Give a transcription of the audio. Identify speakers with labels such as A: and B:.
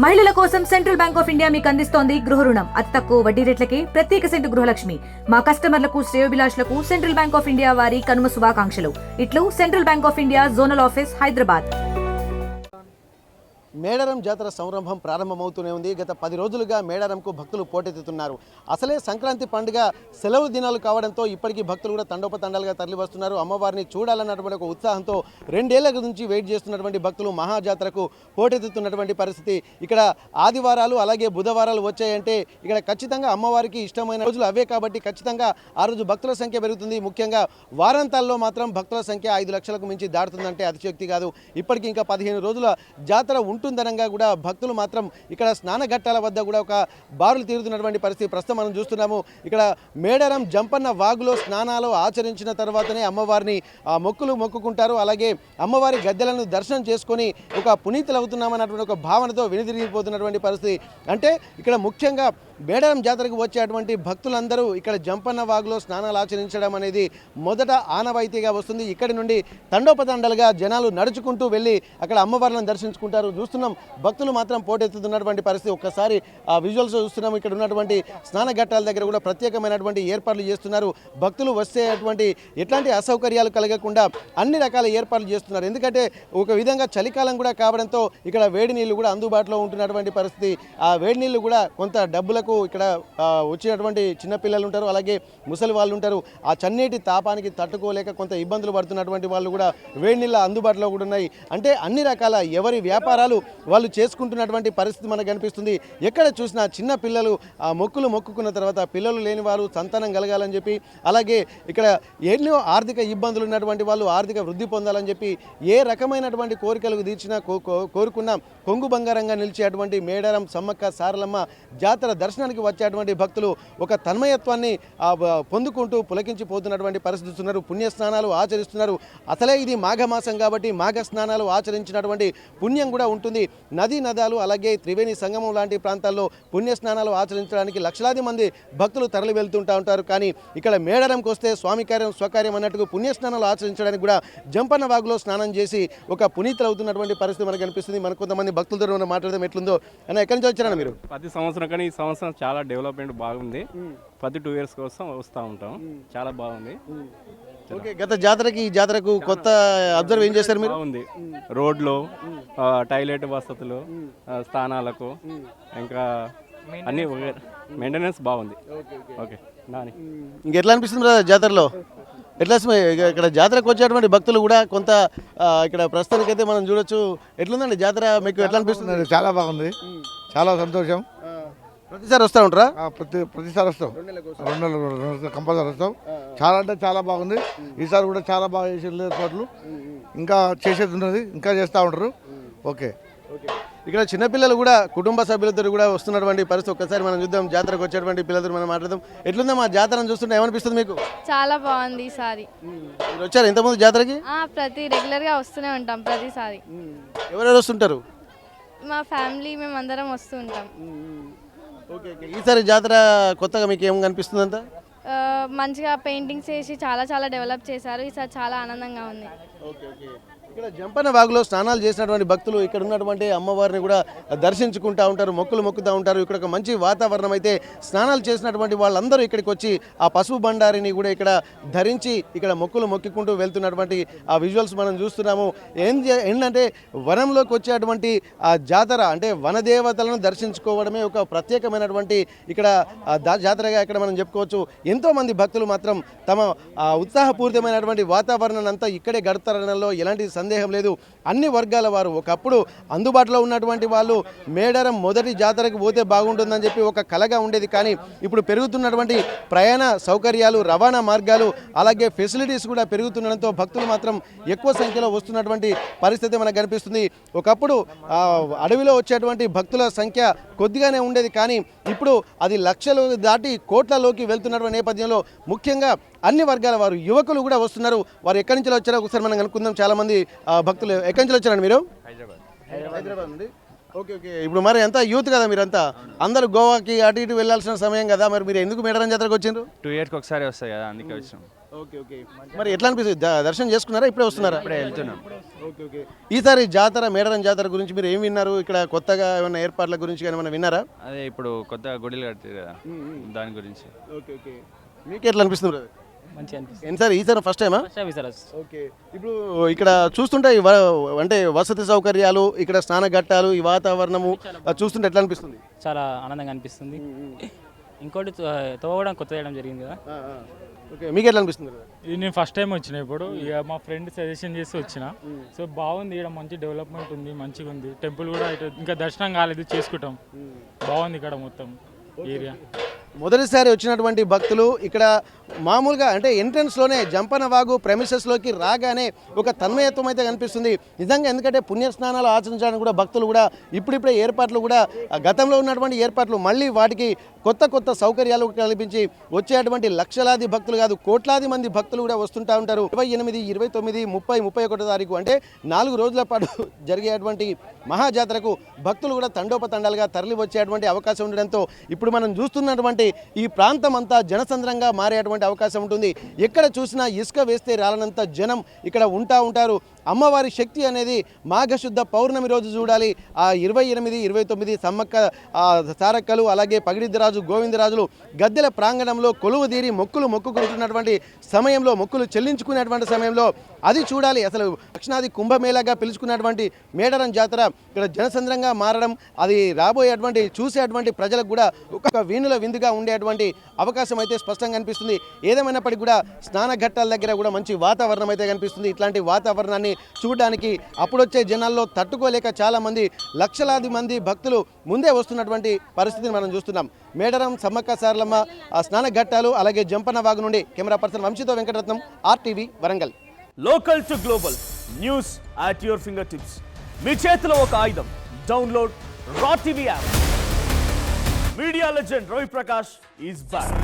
A: మహిళల కోసం central bank of India మీకు అందిస్తోంది గృహ రుణం. అతి తక్కువ వడ్డీ రేట్లకి ప్రత్యేక సెంటు గృహలక్ష్మి. మా కస్టమర్లకు శ్రేయోభిలాషులకు సెంట్రల్ బ్యాంక్ ఆఫ్ ఇండియా వారి కనుమ శుభాకాంక్షలు. ఇట్లు central bank of India zonal office Hyderabad.
B: Medaram జాతర సంరంభం ప్రారంభమవుతూనే ఉంది. గత 10 రోజులుగా మేడారంకు భక్తులు పోటెత్తుతున్నారు. అసలే సంక్రాంతి పండుగ సెలవు దినాలు కావడంతో ఇప్పటికీ భక్తులు కూడా తండోపతండాలుగా తరలి వస్తున్నారు. అమ్మవారిని చూడాలన్నటువంటి ఒక ఉత్సాహంతో 2 ఏళ్ల నుంచి వెయిట్ చేస్తున్నటువంటి భక్తులు మహాజాతరకు పోటెత్తుతున్నటువంటి పరిస్థితి. ఇక్కడ ఆదివారాలు అలాగే బుధవారాలు వచ్చాయంటే ఇక్కడ ఖచ్చితంగా అమ్మవారికి ఇష్టమైన రోజులు అవే కాబట్టి ఖచ్చితంగా ఆ రోజు భక్తుల సంఖ్య పెరుగుతుంది. ముఖ్యంగా వారాంతాల్లో మాత్రం భక్తుల సంఖ్య 5 లక్షలకు మించి దాటుతుందంటే అతిశయోక్తి కాదు. ఇప్పటికీ ఇంకా 15 రోజుల జాతర ఉంటుందనంగా కూడా భక్తులు మాత్రం ఇక్కడ స్నానఘట్టాల వద్ద కూడా ఒక బారులు తీరుతున్నటువంటి పరిస్థితి ప్రస్తుతం మనం చూస్తున్నాము. ఇక్కడ మేడారం జంపన్న వాగులో స్నానాలు ఆచరించిన తర్వాతనే అమ్మవారిని మొక్కులు మొక్కుకుంటారు. అలాగే అమ్మవారి గద్దెలను దర్శనం చేసుకొని ఒక పునీతులు అవుతున్నామన్నటువంటి ఒక భావనతో వెనుదిరిగిపోతున్నటువంటి పరిస్థితి. అంటే ఇక్కడ ముఖ్యంగా మేడారం జాతరకు వచ్చేటువంటి భక్తులందరూ ఇక్కడ జంపన్న వాగులో స్నానాలు ఆచరించడం అనేది మొదట ఆనవాయితీగా వస్తుంది. ఇక్కడి నుండి తండోపతండలుగా జనాలు నడుచుకుంటూ వెళ్ళి అక్కడ అమ్మవారిని దర్శించుకుంటారు. చూస్తున్నాం భక్తులు మాత్రం పోటెత్తుతున్నటువంటి పరిస్థితి. ఒక్కసారి ఆ విజువల్స్ చూస్తున్నాం. ఇక్కడ ఉన్నటువంటి స్నానఘట్టాల దగ్గర కూడా ప్రత్యేకమైనటువంటి ఏర్పాట్లు చేస్తున్నారు. భక్తులు వచ్చేటువంటి ఎట్లాంటి అసౌకర్యాలు కలగకుండా అన్ని రకాల ఏర్పాట్లు చేస్తున్నారు. ఎందుకంటే ఒక విధంగా చలికాలం కూడా కావడంతో ఇక్కడ వేడి నీళ్లు కూడా అందుబాటులో ఉంటున్నటువంటి పరిస్థితి. ఆ వేడి నీళ్లు కూడా కొంత డబ్బులకు ఇక్కడ వచ్చినటువంటి చిన్నపిల్లలు ఉంటారు, అలాగే ముసలి వాళ్ళు ఉంటారు. ఆ చన్నీటి తాపానికి తట్టుకోలేక కొంత ఇబ్బందులు పడుతున్నటువంటి వాళ్ళు కూడా వేడి నీళ్ళ అందుబాటులో కూడా ఉన్నాయి. అంటే అన్ని రకాల ఎవరి వ్యాపారాలు వాళ్ళు చేసుకుంటున్నటువంటి పరిస్థితి మనకు కనిపిస్తుంది. ఎక్కడ చూసినా చిన్న పిల్లలు ఆ మొక్కులు మొక్కుకున్న తర్వాత పిల్లలు లేని వారు సంతానం కలగాలని చెప్పి, అలాగే ఇక్కడ ఎన్నో ఆర్థిక ఇబ్బందులు ఉన్నటువంటి వాళ్ళు ఆర్థిక వృద్ధి పొందాలని చెప్పి ఏ రకమైనటువంటి కోరికలు తీర్చినా కోరుకున్న కొంగు బంగారంగా నిలిచేటువంటి మేడారం సమ్మక్క సారలమ్మ జాతర దర్శనానికి వచ్చేటువంటి భక్తులు ఒక తన్మయత్వాన్ని పొందుకుంటూ పులకించిపోతున్నటువంటి పరిస్థితి ఉన్నారు. పుణ్యస్నానాలు ఆచరిస్తున్నారు. అసలే ఇది మాఘమాసం కాబట్టి మాఘ స్నానాలు ఆచరించినటువంటి పుణ్యం కూడా ఉంటుంది. నదీ నదాలు అలాగే త్రివేణి సంగమం లాంటి ప్రాంతాల్లో పుణ్యస్నానాలు ఆచరించడానికి లక్షలాది మంది భక్తులు తరలి వెళ్తుంటూ ఉంటారు. కానీ ఇక్కడ మేడారంకి వస్తే స్వామి కార్యం స్వకార్యం అన్నట్టుగా పుణ్యస్నానాలు ఆచరించడానికి కూడా జంపన్న వాగులో స్నానం చేసి ఒక పునీతులు అవుతున్నటువంటి పరిస్థితి మనకు కనిపిస్తుంది. మనకు కొంతమంది భక్తులతో మనం మాట్లాడడం ఎట్లుందో అన్న, ఎక్కడి నుంచి వచ్చారన్న మీరు?
C: ప్రతి సంవత్సరం కానీ ఈ సంవత్సరం చాలా డెవలప్మెంట్ బాగుంది. ప్రతి 2 ఇయర్స్ కోసం వస్తూ ఉంటాం. చాలా బాగుంది.
B: ఓకే, గత జాతరకి ఈ జాతరకు కొత్త అబ్జర్వ్ ఏం చేశారు మీరు?
C: బాగుంది. రోడ్లు, టాయిలెట్ వసతులు, స్థానాలకు ఇంకా అన్ని మెయింటెనెన్స్ బాగుంది. ఓకే,
B: ఇంకెట్లా అనిపిస్తుంది జాతరలో? ఎట్లా ఇక్కడ జాతరకు వచ్చేటువంటి భక్తులు కూడా కొంత ఇక్కడ ప్రస్తుతానికైతే మనం చూడొచ్చు. ఎట్లుందండి జాతర మీకు ఎట్లా అనిపిస్తుంది?
D: చాలా బాగుంది, చాలా సంతోషం.
B: ప్రతిసారి వస్తూ ఉంటారా?
D: ప్రతిసారి వస్తాం, 2 నెలలు కంపల్సరీ వస్తాం. చాలా అంటే చాలా బాగుంది. ఈసారి కూడా చాలా బాగా చేసేది ఏర్పాట్లు, ఇంకా చేసేది ఉన్నది, ఇంకా చేస్తూ ఉంటారు. ఓకే,
B: ఇక్కడ చిన్నపిల్లలు కూడా కుటుంబ సభ్యులతో కూడా వస్తున్నటువంటి పరిస్థితి. ఒక్కసారి మనం చూద్దాం, జాతరకు వచ్చేటువంటి పిల్లలతో మనం మాట్లాడదాం. ఎట్లుందా మా జాతరను చూస్తుంటే ఏమనిపిస్తుంది మీకు?
E: చాలా బాగుంది ఈసారి.
B: మీరు వచ్చారు ఇంతకుముందు జాతరకి?
E: ప్రతి రెగ్యులర్గా వస్తూనే ఉంటాం ప్రతిసారి.
B: ఎవరెవరు వస్తుంటారు?
E: మా ఫ్యామిలీ మేమందరం వస్తూ ఉంటాం.
B: ఓకే, ఈసారి జాతర కొత్తగా మీకు ఏం కనిపిస్తుంది? అంతా
E: మంచిగా పెయింటింగ్స్ వేసి చాలా చాలా డెవలప్ చేశారు. ఈసారి చాలా ఆనందంగా ఉంది.
B: ఓకే ఓకే, ఇక్కడ జంపన్న వాగులో స్నానాలు చేసినటువంటి భక్తులు ఇక్కడ ఉన్నటువంటి అమ్మవారిని కూడా దర్శించుకుంటూ ఉంటారు, మొక్కులు మొక్కుతూ ఉంటారు. ఇక్కడ ఒక మంచి వాతావరణం అయితే స్నానాలు చేసినటువంటి వాళ్ళందరూ ఇక్కడికి వచ్చి ఆ పసుపు బండారిని కూడా ఇక్కడ ధరించి ఇక్కడ మొక్కులు మొక్కుకుంటూ వెళ్తున్నటువంటి ఆ విజువల్స్ మనం చూస్తున్నాము. ఏంటంటే వనంలోకి వచ్చేటువంటి ఆ జాతర అంటే వనదేవతలను దర్శించుకోవడమే ఒక ప్రత్యేకమైనటువంటి ఇక్కడ జాతరగా ఇక్కడ మనం చెప్పుకోవచ్చు. ఎంతోమంది భక్తులు మాత్రం తమ ఉత్సాహపూరితమైనటువంటి వాతావరణాన్ని అంతా ఇక్కడే గడుపుతారనలో ఎలాంటి సందేహం లేదు. అన్ని వర్గాల వారు ఒకప్పుడు అందుబాటులో ఉన్నటువంటి వాళ్ళు మేడారం మొదటి జాతరకు పోతే బాగుంటుందని చెప్పి ఒక కలగా ఉండేది. కానీ ఇప్పుడు పెరుగుతున్నటువంటి ప్రయాణ సౌకర్యాలు, రవాణా మార్గాలు, అలాగే ఫెసిలిటీస్ కూడా పెరుగుతుండడంతో భక్తులు మాత్రం ఎక్కువ సంఖ్యలో వస్తున్నటువంటి పరిస్థితి మనకు కనిపిస్తుంది. ఒకప్పుడు అడవిలో వచ్చేటువంటి భక్తుల సంఖ్య కొద్దిగానే ఉండేది, కానీ ఇప్పుడు అది లక్షలు దాటి కోట్లలోకి వెళ్తున్నటువంటి నేపథ్యంలో ముఖ్యంగా అన్ని వర్గాల వారు యువకులు కూడా వస్తున్నారు. వారు ఎక్కడి నుంచి వచ్చారో ఒకసారి మనం కనుక్కుందాం. చాలామంది భక్తులు ఎక్కడి నుంచి వచ్చారండి మీరు?
C: హైదరాబాద్
B: నుండి. ఓకే ఓకే ఇప్పుడు మరి అంతా యూత్ కదా మీరంతా అందరూ గోవాకి అటు ఇటు వెళ్ళాల్సిన సమయం కదా మరి మీరు ఎందుకు మేడారం జాతరకు వచ్చిండ్రు
F: 2 years ఒకసారి వస్తాయి కదా అందుకే వచ్చినాం.
B: ఓకే ఓకే మరి ఎట్లా అనిపిస్తుంది దర్శనం చేసుకున్నారా ఇప్పుడే వస్తున్నారా
F: ఇప్పుడే వెళ్తున్నాం.
B: ఓకే ఓకే ఈసారి జాతర మేడారం జాతర గురించి మీరు ఏం విన్నారు ఇక్కడ కొత్తగా ఏమైనా ఏర్పాట్ల గురించి కానీ ఏమైనా విన్నారా
F: అదే ఇప్పుడు కొత్తగా గుడిలు కట్టారు కదా దాని గురించి.
B: ఓకే ఓకే మీకు ఎట్లా అనిపిస్తుంది brother?
G: మంచిగా అనిపిస్తుంది.
B: సార్ ఈసారి ఫస్ట్ టైమా ఓకే ఇప్పుడు ఇక్కడ చూస్తుంటే అంటే వసతి సౌకర్యాలు ఇక్కడ స్నాన ఘట్టాలు ఈ వాతావరణము చూస్తుంటే ఎట్లా అనిపిస్తుంది
G: చాలా ఆనందంగా అనిపిస్తుంది. ఇంకోటి తోవడం కొత్త చేయడం జరిగింది కదా.
B: ఓకే మీకు ఎట్లా అనిపిస్తుంది brother?
H: ఇది నేను ఫస్ట్ టైం వచ్చిన ఇప్పుడు ఇక మా ఫ్రెండ్ సజెషన్ చేసి వచ్చిన. సో బాగుంది, ఇక్కడ మంచి డెవలప్మెంట్ ఉంది, మంచిగా ఉంది. టెంపుల్ కూడా ఇటు ఇంకా దర్శనం కాలేదు, చేసుకుంటాం. బాగుంది ఇక్కడ మొత్తం ఏరియా.
B: మొదటిసారి వచ్చినటువంటి భక్తులు ఇక్కడ మామూలుగా అంటే ఎంట్రన్స్లోనే జంపన వాగు ప్రెమిసెస్లోకి రాగానే ఒక తన్మయత్వం అయితే కనిపిస్తుంది నిజంగా. ఎందుకంటే పుణ్యస్నానాలు ఆచరించడానికి కూడా భక్తులు కూడా ఇప్పుడిప్పుడే ఏర్పాట్లు కూడా గతంలో ఉన్నటువంటి ఏర్పాట్లు మళ్ళీ వాటికి కొత్త కొత్త సౌకర్యాలు కల్పించి వచ్చేటువంటి లక్షలాది భక్తులు కాదు కోట్లాది మంది భక్తులు కూడా వస్తుంటా ఉంటారు. 28, 29, 30, 31 తారీఖు అంటే 4 రోజుల పాటు జరిగేటువంటి మహాజాతరకు భక్తులు కూడా తండోపతండాలుగా తరలి వచ్చేటువంటి అవకాశం ఉండడంతో ఇప్పుడు మనం చూస్తున్నటువంటి ఈ ప్రాంతం అంతా జనసంద్రంగా మారేటువంటి అవకాశం ఉంటుంది. ఎక్కడ చూసినా ఇసుక వేస్తే రాలనంత జనం ఇక్కడ ఉంటారు. అమ్మవారి శక్తి అనేది మాఘశుద్ధ పౌర్ణమి రోజు చూడాలి. ఆ 28, 29 సమ్మక్క సారక్కలు అలాగే పగిడిద్దరాజు గోవిందరాజులు గద్దెల ప్రాంగణంలో కొలువు తీరి మొక్కుకుంటున్నటువంటి సమయంలో మొక్కులు చెల్లించుకునేటువంటి సమయంలో అది చూడాలి. అసలు దక్షిణాది కుంభమేళాగా పిలుచుకున్నటువంటి మేడారం జాతర ఇక్కడ జనసంద్రంగా మారడం అది రాబోయేటువంటి చూసేటువంటి ప్రజలకు కూడా ఒక వీణుల విందుగా ఉండేటువంటి అవకాశం అయితే స్పష్టంగా కనిపిస్తుంది. ఏదేమైనప్పటికీ కూడా స్నాన ఘట్టాల దగ్గర కూడా మంచి వాతావరణం అయితే కనిపిస్తుంది. ఇట్లాంటి వాతావరణాన్ని చూడడానికి అప్పుడొచ్చే జనాల్లో తట్టుకోలేక చాలామంది లక్షలాది మంది భక్తులు ముందే వస్తున్నటువంటి పరిస్థితిని మనం చూస్తున్నాం. మేడారం సమ్మక్క సారలమ్మ స్నాన ఘట్టాలు అలాగే జంపన వాగు నుండి కెమెరా పర్సన్ వంశీతో Venkataratnam RTV Warangal.
I: Local to global news at your finger tips. మీ చేతిలో ఒక ఆయుధం. Download Raw TV app. Media legend Ravi Prakash is back.